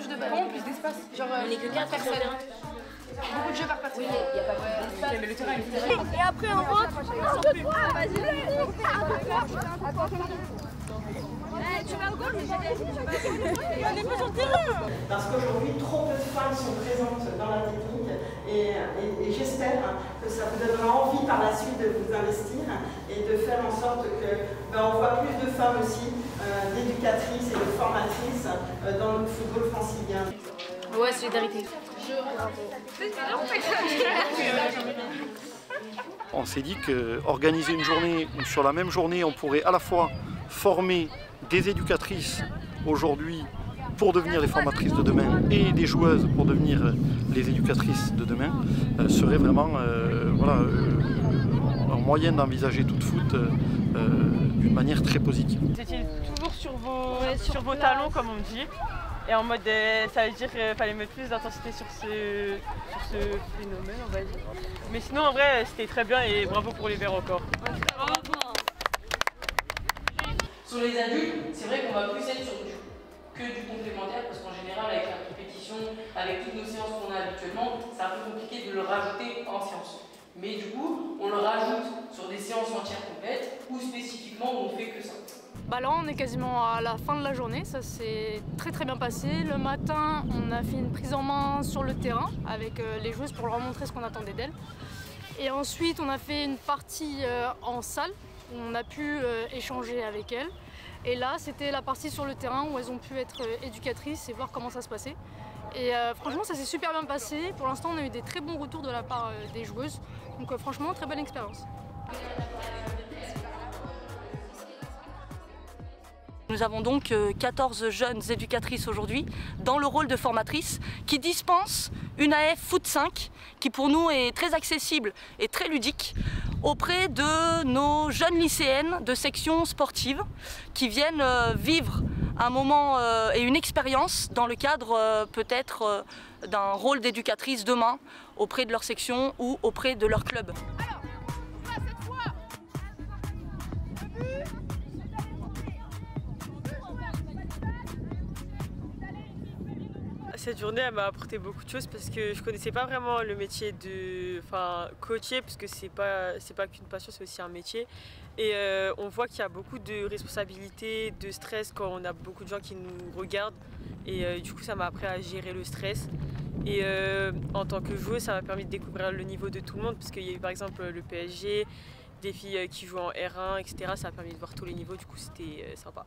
de ballons, plus d'espace. Genre, on est que 4 personnes. Beaucoup de jeux par partie. Oui, il n'y a pas plus d'espace. Mais le terrain est terrible. Et après on rentre. Ah, vas-y. Tu vas au goal, on n'est pas sur le terrain. Parce qu'aujourd'hui, trop peu de femmes sont présentes dans la technique et j'espère que ça vous donnera envie par la suite de vous investir et de faire en sorte que on voit plus de femmes aussi, d'éducatrices et de formatrices dans le football francilien. Ouais, solidarité. On s'est dit qu'organiser une journée où sur la même journée on pourrait à la fois former des éducatrices aujourd'hui pour devenir les formatrices de demain et des joueuses pour devenir les éducatrices de demain serait vraiment un moyen d'envisager toute foot d'une manière très positive. Vous étiez toujours sur vos talons comme on dit. Et en mode, ça veut dire qu'il fallait mettre plus d'intensité sur ce phénomène, on va dire. Mais sinon, en vrai, c'était très bien et bravo pour les Verts encore. Sur les adultes, c'est vrai qu'on va plus être sur que du complémentaire parce qu'en général, avec la compétition, avec toutes nos séances qu'on a habituellement, c'est un peu compliqué de le rajouter en séance. Mais du coup, on le rajoute sur des séances entières complètes ou spécifiquement où on fait que ça. Bah là on est quasiment à la fin de la journée, ça s'est très bien passé. Le matin on a fait une prise en main sur le terrain avec les joueuses pour leur montrer ce qu'on attendait d'elles. Et ensuite on a fait une partie en salle où on a pu échanger avec elles. Et là c'était la partie sur le terrain où elles ont pu être éducatrices et voir comment ça se passait. Et franchement ça s'est super bien passé. Pour l'instant on a eu des très bons retours de la part des joueuses. Donc franchement très bonne expérience. Nous avons donc 14 jeunes éducatrices aujourd'hui dans le rôle de formatrices qui dispensent une AF Foot 5 qui pour nous est très accessible et très ludique auprès de nos jeunes lycéennes de section sportive qui viennent vivre un moment et une expérience dans le cadre peut-être d'un rôle d'éducatrice demain auprès de leur section ou auprès de leur club. Cette journée elle m'a apporté beaucoup de choses parce que je connaissais pas vraiment le métier de coacher parce que c'est pas qu'une passion, c'est aussi un métier. Et on voit qu'il y a beaucoup de responsabilités, de stress quand on a beaucoup de gens qui nous regardent. Et du coup ça m'a appris à gérer le stress. Et en tant que joueuse ça m'a permis de découvrir le niveau de tout le monde parce qu'il y a eu par exemple le PSG, des filles qui jouent en R1, etc. Ça m'a permis de voir tous les niveaux, du coup c'était sympa.